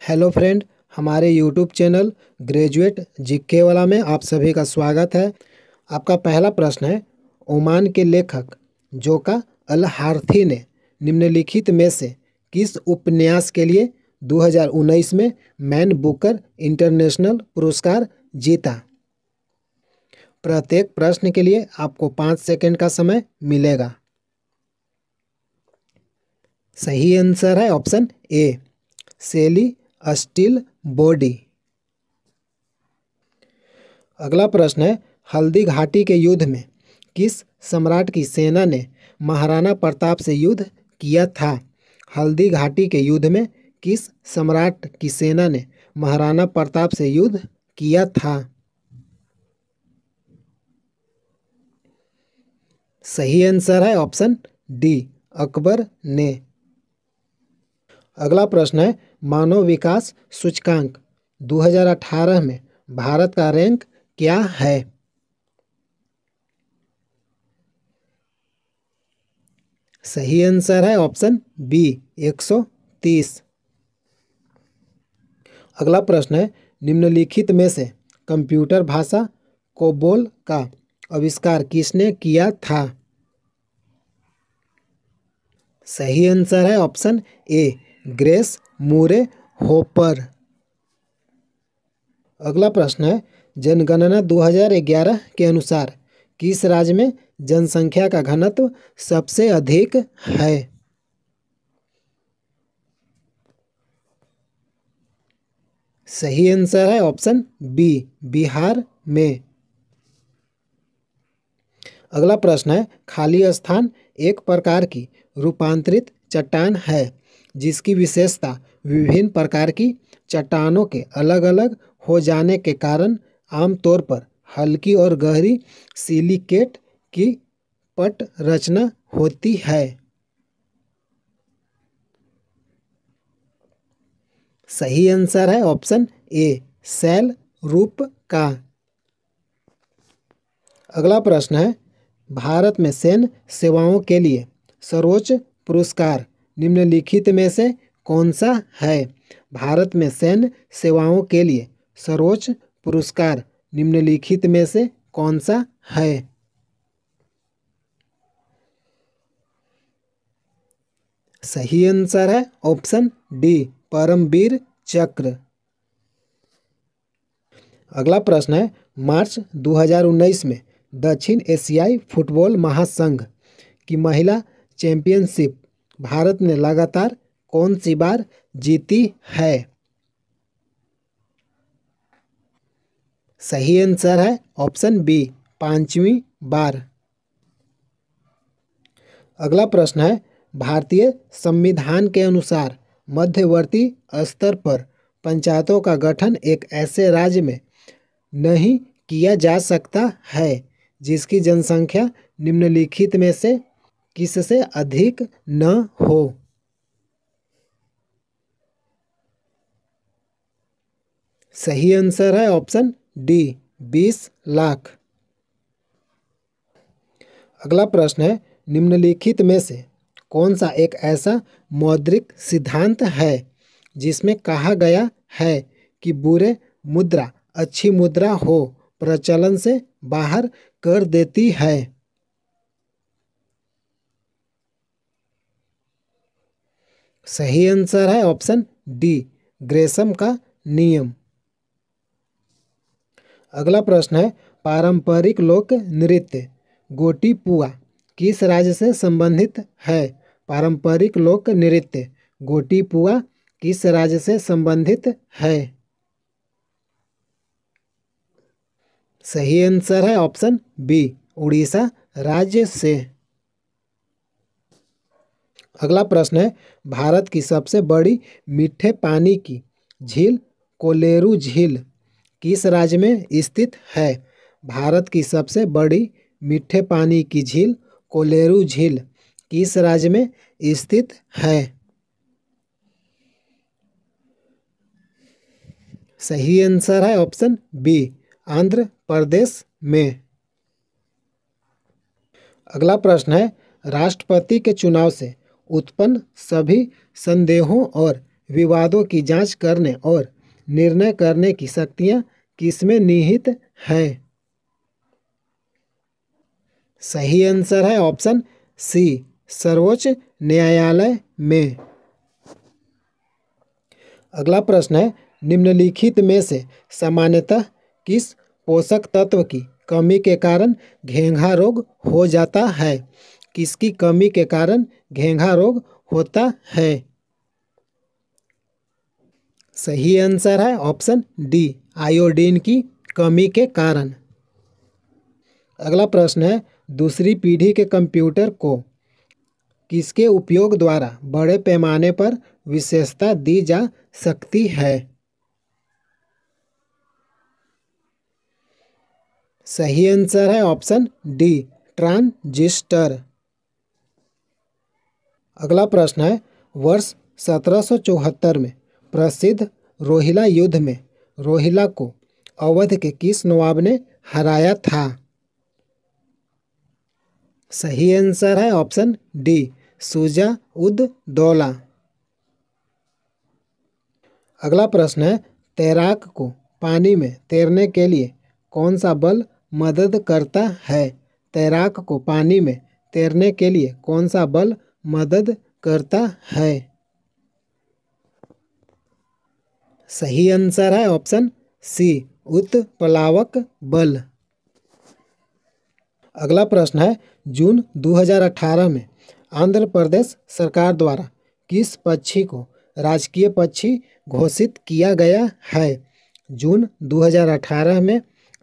Hello friend, हमारे YouTube channel graduate GK वाला में आप सभी का स्वागत है। आपका पहला प्रश्न है, ओमान के लेखक जोका अल हार्थी ने निम्नलिखित में से किस उपन्यास के लिए 2019 में मैन बुकर इंटरनेशनल पुरस्कार जीता? प्रत्येक प्रश्न के लिए आपको 5 सेकंड का समय मिलेगा। सही आंसर है ऑप्शन ए, सेली स्टील बॉडी। अगला प्रश्न है, हल्दी घाटी के युद्ध में किस सम्राट की सेना ने महाराणा प्रताप से युद्ध किया था? हल्दी घाटी के युद्ध में किस सम्राट की सेना ने महाराणा प्रताप से युद्ध किया था? सही आंसर है ऑप्शन डी, अकबर ने। अगला प्रश्न है, मानव विकास सूचकांक 2018 में भारत का रैंक क्या है? सही आंसर है ऑप्शन बी, 130। अगला प्रश्न है, निम्नलिखित में से कंप्यूटर भाषा कोबोल का आविष्कार किसने किया था? सही आंसर है option A, grace Moore hopper. अगला प्रश्न है, जनगणना 2011 के अनुसार किस राज्य में जनसंख्या का घनत्व सबसे अधिक है? सही आंसर है ऑप्शन बी, बिहार में। अगला प्रश्न है, खाली स्थान एक प्रकार की रूपांतरित चट्टान है जिसकी विशेषता विभिन्न प्रकार की चट्टानों के अलग अलग हो जाने के कारण आमतौर पर हल्की और गहरी सिलिकेट की पट रचना होती है। सही आंसर है ऑप्शन ए, शैल रूप का। अगला प्रश्न है, भारत में सैन्य सेवाओं के लिए सर्वोच्च पुरस्कार निम्नलिखित में से कौन सा है? भारत में सैन्य सेवाओं के लिए सर्वोच्च पुरस्कार निम्नलिखित में से कौन सा है? सही आंसर है ऑप्शन डी, परमवीर चक्र। अगला प्रश्न है, मार्च 2019 में दक्षिण एशियाई फुटबॉल महासंघ की महिला चैंपियनशिप भारत ने लगातार कौन सी बार जीती है? सही आंसर है ऑप्शन बी, 5वीं बार। अगला प्रश्न है, भारतीय संविधान के अनुसार मध्यवर्ती स्तर पर पंचायतों का गठन एक ऐसे राज्य में नहीं किया जा सकता है जिसकी जनसंख्या निम्नलिखित में से किससे अधिक न हो? सही आंसर है ऑप्शन डी, 20 लाख। अगला प्रश्न है, निम्नलिखित में से कौन सा एक ऐसा मौद्रिक सिद्धांत है जिसमें कहा गया है कि बुरे मुद्रा अच्छी मुद्रा हो प्रचलन से बाहर कर देती है? सही आंसर है ऑप्शन डी, ग्रेशम का नियम। अगला प्रश्न है, पारंपरिक लोक नृत्य गोटी पुआ किस राज्य से संबंधित है? पारंपरिक लोक नृत्य गोटी पुआ किस राज्य से संबंधित है? सही आंसर है ऑप्शन बी, उड़ीसा राज्य से। अगला प्रश्न है, भारत की सबसे बड़ी मीठे पानी की झील कोलेरू झील किस राज्य में स्थित है? भारत की सबसे बड़ी मीठे पानी की झील कोलेरू झील किस राज्य में स्थित है? सही आंसर है ऑप्शन बी, आंध्र प्रदेश में। अगला प्रश्न है, राष्ट्रपति के चुनाव से उत्पन्न सभी संदेहों और विवादों की जांच करने और निर्णय करने की शक्तियां किसमें निहित हैं? सही आंसर है ऑप्शन सी, सर्वोच्च न्यायालय में। अगला प्रश्न है, निम्नलिखित में से सामान्यतः किस पोषक तत्व की कमी के कारण घेंघा रोग हो जाता है? किसकी कमी के कारण घेंघा रोग होता है? सही आंसर है ऑप्शन डी, आयोडीन की कमी के कारण। अगला प्रश्न है, दूसरी पीढ़ी के कंप्यूटर को किसके उपयोग द्वारा बड़े पैमाने पर विशेषता दी जा सकती है? सही आंसर है ऑप्शन डी, ट्रांजिस्टर। अगला प्रश्न है, वर्ष 1774 में प्रसिद्ध रोहिला युद्ध में रोहिला को अवध के किस नवाब ने हराया था? सही आंसर है ऑप्शन डी, शुजा उद दौला। अगला प्रश्न है, तैराक को पानी में तैरने के लिए कौन सा बल मदद करता है? तैराक को पानी में तैरने के लिए कौन सा बल मदद करता है? सही आंसर है ऑप्शन सी, उत्प्लावक बल। अगला प्रश्न है, जून 2018 में आंध्र प्रदेश सरकार द्वारा किस पक्षी को राजकीय पक्षी घोषित किया गया है? जून 2018 में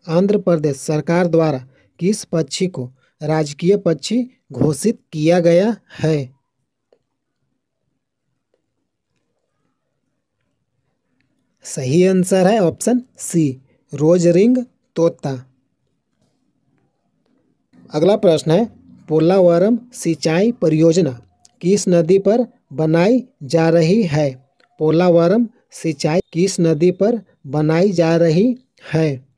आंध्र प्रदेश सरकार द्वारा किस पक्षी को राजकीय पक्षी घोषित किया गया है? सही आंसर है ऑप्शन सी, रोज रिंग तोता। अगला प्रश्न है, पोलावरम सिंचाई परियोजना किस नदी पर बनाई जा रही है? पोलावरम सिंचाई किस नदी पर बनाई जा रही है?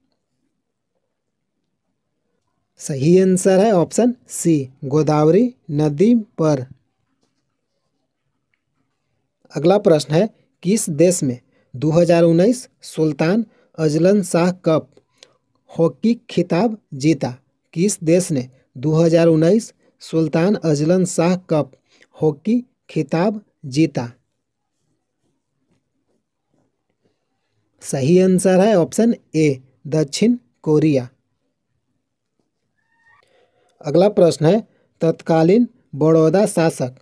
सही आंसर है ऑप्शन सी, गोदावरी नदी पर। अगला प्रश्न है, किस देश में 2019 Sultan Azlan Shah cup hockey खिताब जीता? किस देश ने 2019 Sultan Azlan Shah cup hockey खिताब जीता? सही आंसर है ऑप्शन ए, दक्षिण कोरिया। अगला प्रश्न है, तत्कालीन बड़ौदा शासक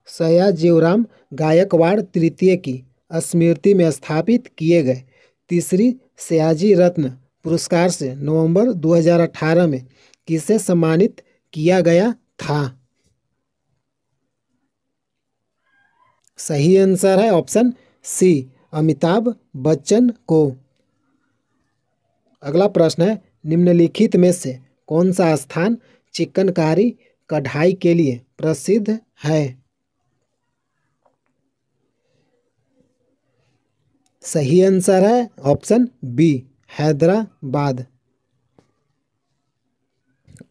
सयाजीराव गायकवाड़ तृतीय की स्मृति में स्थापित किए गए तीसरी सयाजी रत्न पुरस्कार से नवंबर 2018 में किसे सम्मानित किया गया था? सही आंसर है ऑप्शन सी, अमिताभ बच्चन को। अगला प्रश्न है, निम्नलिखित में से कौन सा स्थान चिकनकारी कढ़ाई के लिए प्रसिद्ध है? सही आंसर है ऑप्शन बी, हैदराबाद।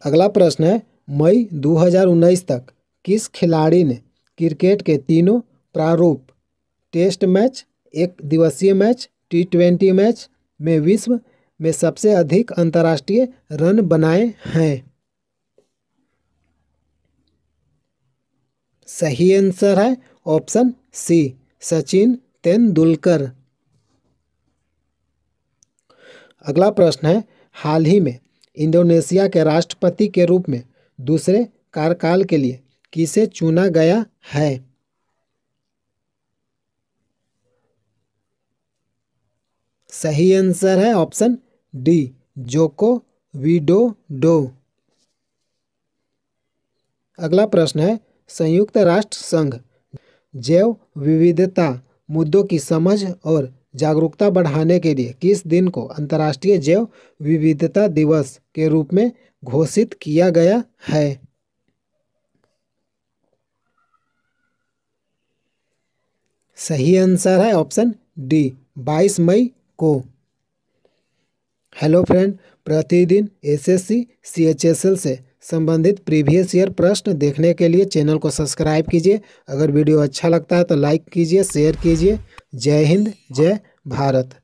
अगला प्रश्न है, मई 2019 तक किस खिलाड़ी ने क्रिकेट के तीनों प्रारूप टेस्ट मैच, एक दिवसीय मैच, T20 मैच में विश्व में सबसे अधिक अंतर्राष्ट्रीय रन बनाए हैं? सही आंसर है ऑप्शन सी, सचिन तेंदुलकर। अगला प्रश्न है, हाल ही में इंडोनेशिया के राष्ट्रपति के रूप में दूसरे कार्यकाल के लिए किसे चुना गया है? सही आंसर है ऑप्शन डी, जोको विडोडो। अगला प्रश्न है, संयुक्त राष्ट्र संघ जैव विविधता मुद्दों की समझ और जागरूकता बढ़ाने के लिए किस दिन को अंतर्राष्ट्रीय जैव विविधता दिवस के रूप में घोषित किया गया है? सही आंसर है ऑप्शन डी, 22 मई को। हेलो फ्रेंड, प्रतिदिन एसएससी सीएचएसएल से संबंधित प्रीवियस ईयर प्रश्न देखने के लिए चैनल को सब्सक्राइब कीजिए। अगर वीडियो अच्छा लगता है तो लाइक कीजिए, शेयर कीजिए। जय हिंद, जय भारत।